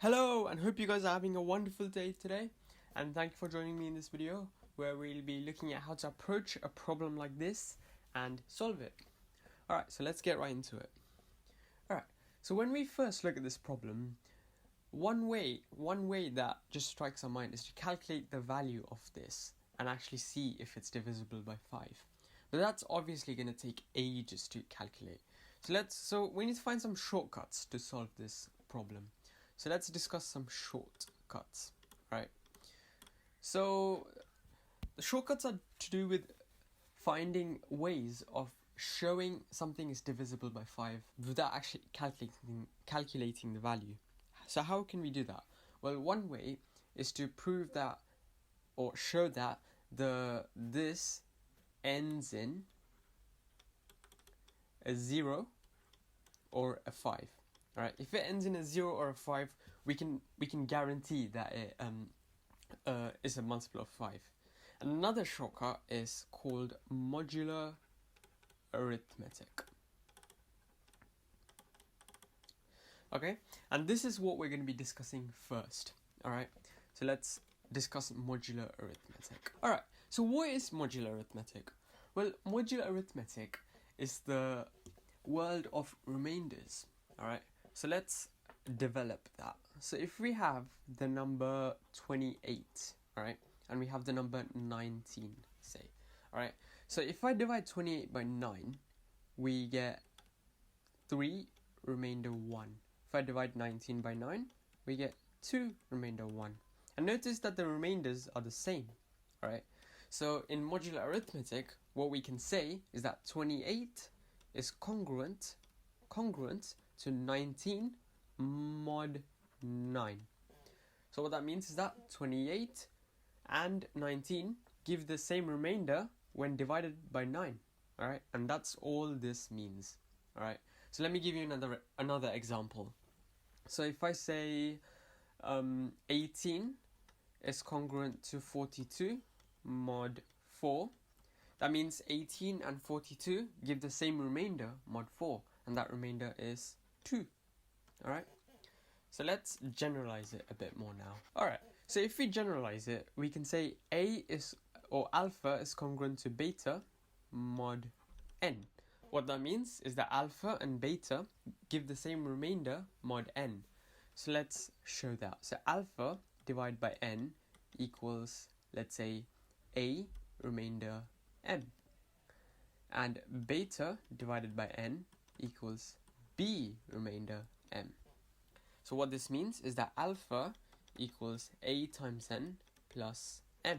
Hello, and hope you guys are having a wonderful day today. And thank you for joining me in this video where we'll be looking at how to approach a problem like this and solve it. Alright, so let's get right into it. Alright, so when we first look at this problem, one way that just strikes our mind is to calculate the value of this and actually see if it's divisible by 5. But that's obviously going to take ages to calculate. So we need to find some shortcuts to solve this problem. So let's discuss some shortcuts, right? So the shortcuts are to do with finding ways of showing something is divisible by 5 without actually calculating the value. So how can we do that? Well, one way is to prove that or show that this ends in a 0 or a 5. Alright, if it ends in a 0 or a 5, we can guarantee that it is a multiple of 5. And another shortcut is called modular arithmetic. Okay, and this is what we're going to be discussing first. Alright, so let's discuss modular arithmetic. Alright, so what is modular arithmetic? Well, modular arithmetic is the world of remainders. Alright, so let's develop that. So if we have the number 28, alright, and we have the number 19, say, alright, so if I divide 28 by 9, we get 3 remainder 1. If I divide 19 by 9, we get 2 remainder 1. And notice that the remainders are the same, alright. So in modular arithmetic, what we can say is that 28 is congruent to 19 mod 9. So what that means is that 28 and 19 give the same remainder when divided by 9. Alright, and that's all this means. Alright, so let me give you another example. So if I say 18 is congruent to 42 mod 4, that means 18 and 42 give the same remainder mod 4, and that remainder is 2. Alright, so let's generalize it a bit more now. Alright, so if we generalize it, we can say alpha is congruent to beta mod n. What that means is that alpha and beta give the same remainder mod n. So let's show that. So alpha divided by n equals, let's say, a remainder m. And beta divided by n equals b remainder m. So what this means is that alpha equals a times n plus m,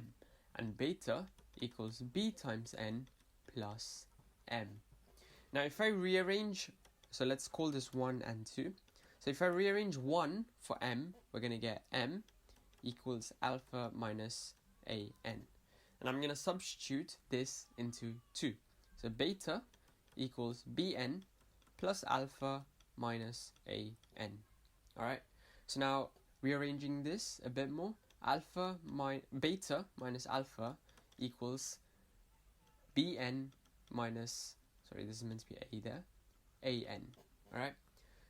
and beta equals b times n plus m. Now if I rearrange, so let's call this 1 and 2. So if I rearrange 1 for m, we're going to get m equals alpha minus a n. And I'm going to substitute this into 2. So beta equals bn plus alpha minus a n. Alright, so now rearranging this a bit more, beta minus alpha equals bn minus, sorry, this is meant to be a there, an. Alright,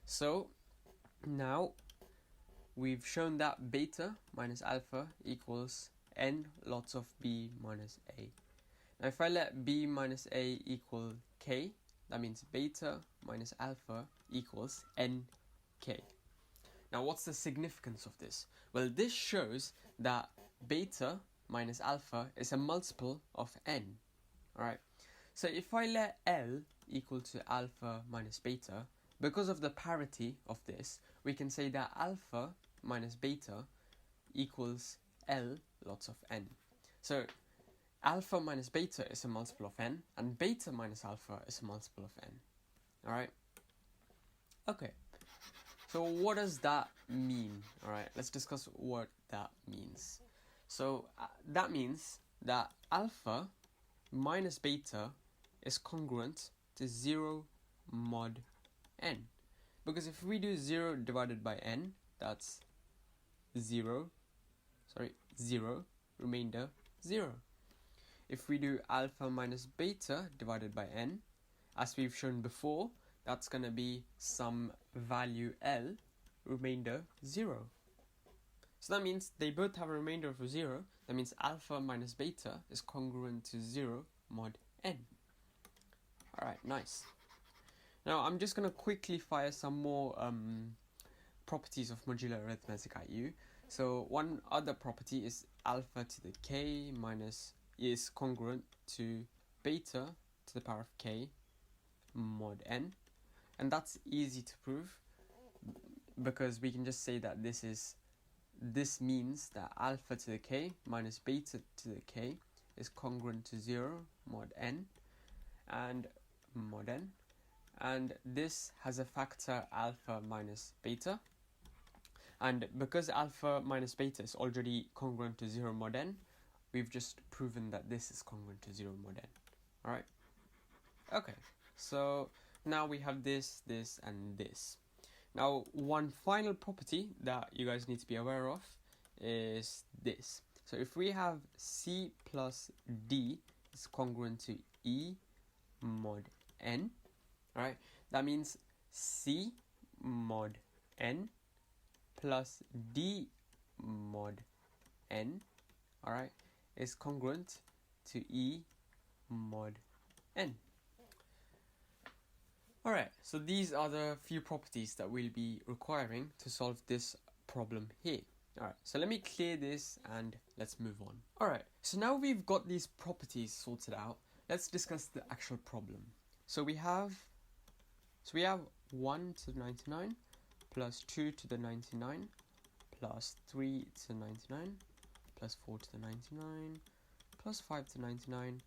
so now we've shown that beta minus alpha equals n lots of b minus a. Now if I let b minus a equal k, that means beta minus alpha equals nk. Now what's the significance of this? Well, this shows that beta minus alpha is a multiple of n. Alright, so if I let L equal to alpha minus beta, because of the parity of this, we can say that alpha minus beta equals L lots of n. So alpha minus beta is a multiple of n, and beta minus alpha is a multiple of n. Alright? Okay. So what does that mean? Alright, let's discuss what that means. So that means that alpha minus beta is congruent to 0 mod n. Because if we do 0 divided by n, that's 0, remainder 0. If we do alpha minus beta divided by n, as we've shown before, that's going to be some value L, remainder 0. So that means they both have a remainder of 0. That means alpha minus beta is congruent to 0 mod n. Alright, nice. Now I'm just going to quickly fire some more properties of modular arithmetic at you. So one other property is alpha to the k minus is congruent to beta to the power of k mod n. And that's easy to prove because we can just say that this means that alpha to the k minus beta to the k is congruent to 0 mod n and mod n, and this has a factor alpha minus beta, and because alpha minus beta is already congruent to 0 mod n, we've just proven that this is congruent to 0 mod n. Alright? Okay, so now we have this, this, and this. Now, one final property that you guys need to be aware of is this. So if we have C plus D is congruent to E mod N, alright, that means C mod N plus D mod N, alright, is congruent to E mod N. Alright, so these are the few properties that we'll be requiring to solve this problem here. Alright, so let me clear this and let's move on. Alright, so now we've got these properties sorted out, let's discuss the actual problem. So we have 1 to the 99 plus 2 to the 99 plus 3 to the 99 plus 4 to the 99 plus 5 to 99.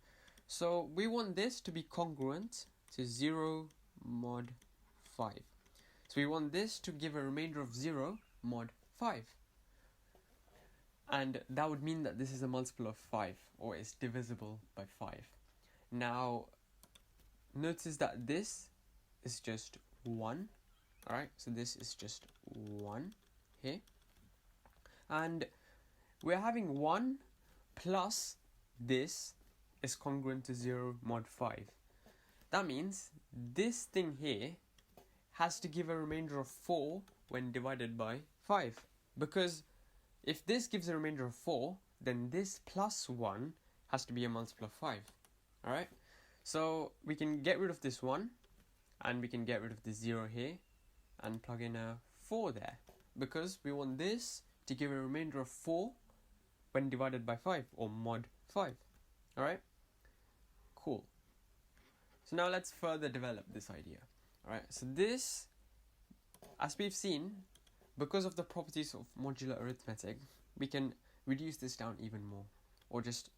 So we want this to be congruent to 0 mod 5. So we want this to give a remainder of 0 mod 5. And that would mean that this is a multiple of 5, or is divisible by 5. Now, notice that this is just 1. Alright, so this is just 1 here. And we're having 1 plus this is congruent to 0 mod 5. That means this thing here has to give a remainder of 4 when divided by 5. Because if this gives a remainder of 4, then this plus 1 has to be a multiple of 5. Alright? So we can get rid of this 1, and we can get rid of the 0 here, and plug in a 4 there. Because we want this to give a remainder of 4 when divided by 5, or mod 5. Alright? Cool. So now let's further develop this idea. Alright, so this, as we've seen, because of the properties of modular arithmetic, we can reduce this down even more, or just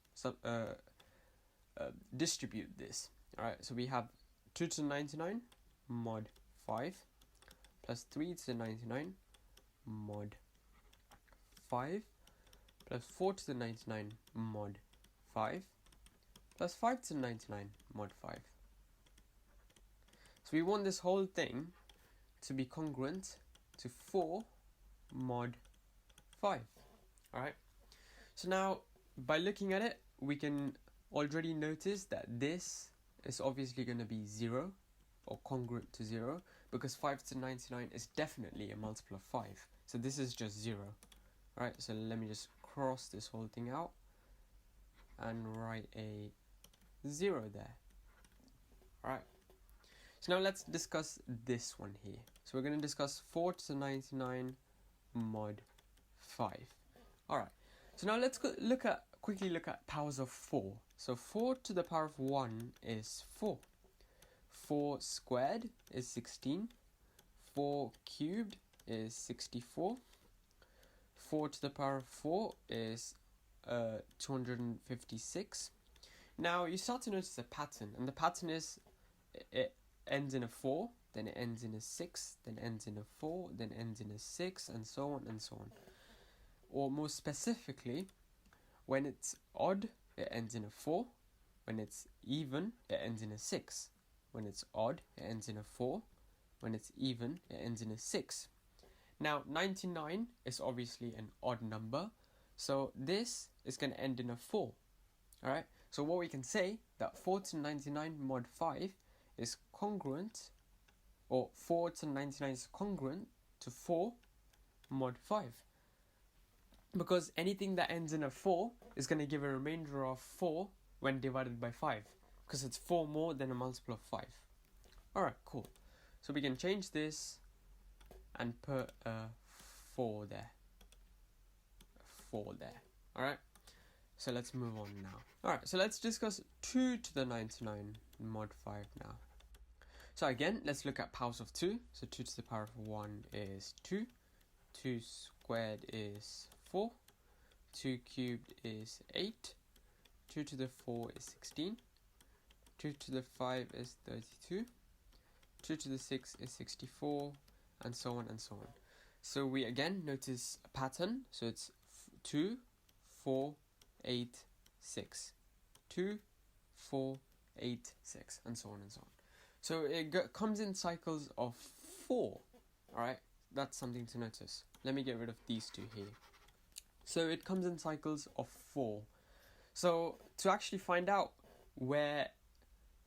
distribute this. Alright, so we have 2 to the 99 mod 5 plus 3 to the 99 mod 5 plus 4 to the 99 mod 5 plus 5 to the 99 mod 5. So we want this whole thing to be congruent to 4 mod 5. Alright. So now, by looking at it, we can already notice that this is obviously going to be 0, or congruent to 0, because 5 to 99 is definitely a multiple of 5. So this is just 0. Alright, so let me just cross this whole thing out and write a 0 there. Alright. So now let's discuss this one here. So we're going to discuss 4 to the 99 mod 5. Alright, so now let's quickly look at powers of 4. So 4 to the power of 1 is 4. 4 squared is 16. 4 cubed is 64. 4 to the power of 4 is 256. Now you start to notice a pattern, and the pattern is it ends in a 4, then it ends in a 6, then ends in a 4, then ends in a 6, and so on and so on. Or more specifically, when it's odd, it ends in a 4. When it's even, it ends in a 6. When it's odd, it ends in a 4. When it's even, it ends in a 6. Now, 99 is obviously an odd number, so this is going to end in a 4. Alright, so what we can say, that 4 to 99 mod 5 is congruent, or 4 to 99 is congruent to 4 mod 5. because anything that ends in a 4 is going to give a remainder of 4 when divided by 5, because it's 4 more than a multiple of 5. Alright, cool. So we can change this and put a 4 there. A 4 there. Alright, so let's move on now. Alright, so let's discuss 2 to the 99 mod 5 now. So again, let's look at powers of 2. So 2 to the power of 1 is 2. 2 squared is 4. 2 cubed is 8. 2 to the 4 is 16. 2 to the 5 is 32. 2 to the 6 is 64. And so on and so on. So we again notice a pattern. So it's 2, 4, 8, 6. 2, 4, 8, 6. And so on and so on. So it comes in cycles of 4. Alright, that's something to notice. Let me get rid of these two here. So it comes in cycles of 4. So to actually find out where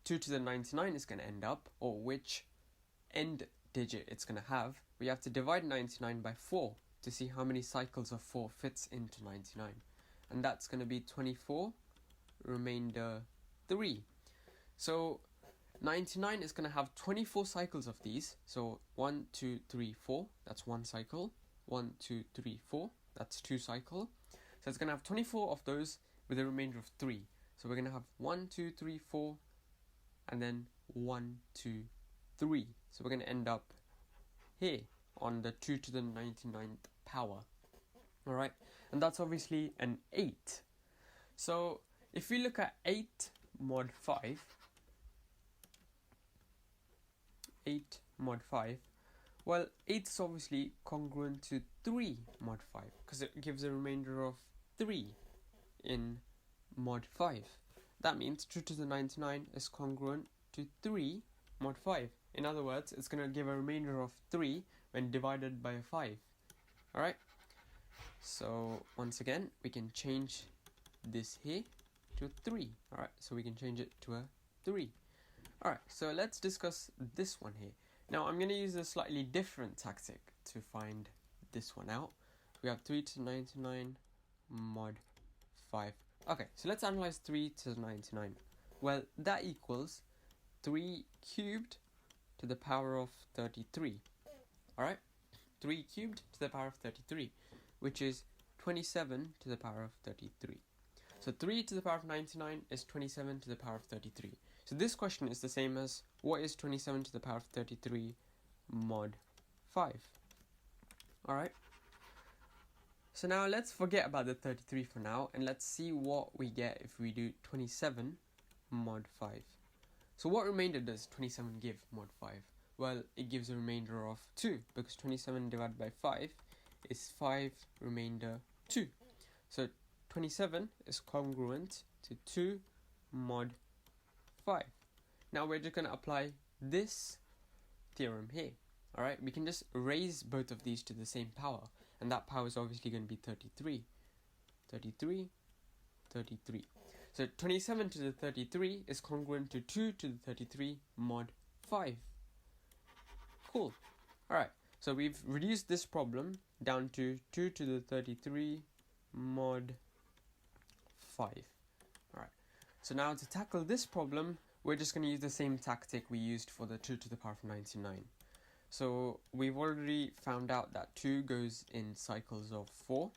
2 to the 99 is going to end up, or which end digit it's going to have, we have to divide 99 by 4 to see how many cycles of 4 fits into 99. And that's going to be 24, remainder 3. So 99 is going to have 24 cycles of these. So 1, 2, 3, 4, that's 1 cycle. 1, 2, 3, 4, that's 2 cycle. So it's going to have 24 of those with a remainder of 3. So we're going to have 1, 2, 3, 4, and then 1, 2, 3. So we're going to end up here on the 2 to the 99th power. Alright, and that's obviously an 8. So if we look at 8 mod 5, 8 mod 5, well, 8 is obviously congruent to 3 mod 5 because it gives a remainder of 3 in mod 5. That means 2 to the 99 is congruent to 3 mod 5. In other words, it's going to give a remainder of 3 when divided by a 5. Alright, so once again, we can change this here to a 3. Alright, so we can change it to a 3. Alright, so let's discuss this one here. Now, I'm going to use a slightly different tactic to find this one out. We have 3 to 99 mod 5. Okay, so let's analyze 3 to 99. Well, that equals 3 cubed to the power of 33. Alright, 3 cubed to the power of 33, which is 27 to the power of 33. So 3 to the power of 99 is 27 to the power of 33. So this question is the same as, what is 27 to the power of 33 mod 5? Alright. So now let's forget about the 33 for now, and let's see what we get if we do 27 mod 5. So what remainder does 27 give mod 5? Well, it gives a remainder of 2, because 27 divided by 5 is 5 remainder 2. So 27 is congruent to 2 mod 5. Now we're just going to apply this theorem here. Alright, we can just raise both of these to the same power, and that power is obviously going to be 33. 33, 33. So 27 to the 33 is congruent to 2 to the 33 mod 5. Cool. Alright, so we've reduced this problem down to 2 to the 33 mod 5. Alright, so now to tackle this problem, we're just going to use the same tactic we used for the 2 to the power of 99. So we've already found out that 2 goes in cycles of 4.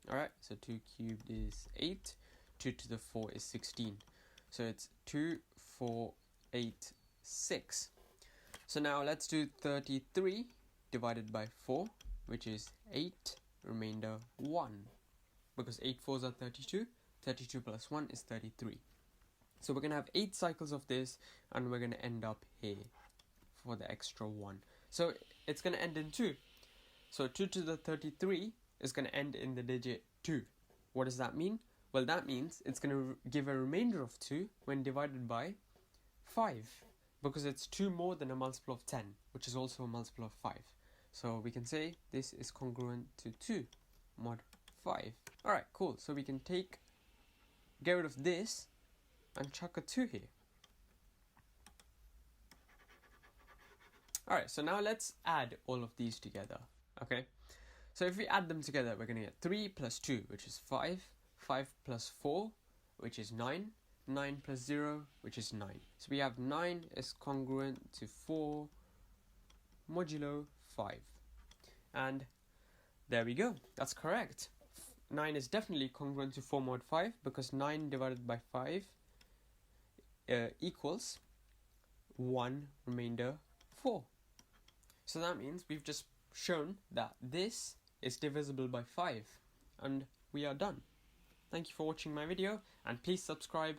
Alright, so 2 cubed is 8. 2 to the 4 is 16. So it's 2, 4, 8, 6. So now let's do 33 divided by 4, which is 8, remainder 1. Because 8 4s are 32. 32 plus 1 is 33. So we're going to have 8 cycles of this, and we're going to end up here for the extra 1. So it's going to end in 2. So 2 to the 33 is going to end in the digit 2. What does that mean? Well, that means it's going to give a remainder of 2 when divided by 5. Because it's 2 more than a multiple of 10, which is also a multiple of 5. So we can say this is congruent to 2 mod 5. Alright, cool. So we can get rid of this and chuck a 2 here. Alright, so now let's add all of these together. Okay, So if we add them together, we're going to get 3 plus 2, which is 5, 5 plus 4, which is 9, 9 plus 0, which is 9. So we have 9 is congruent to 4 modulo 5. And there we go, that's correct. 9 is definitely congruent to 4 mod 5 because 9 divided by 5 equals 1 remainder 4. So that means we've just shown that this is divisible by 5 and we are done. Thank you for watching my video and please subscribe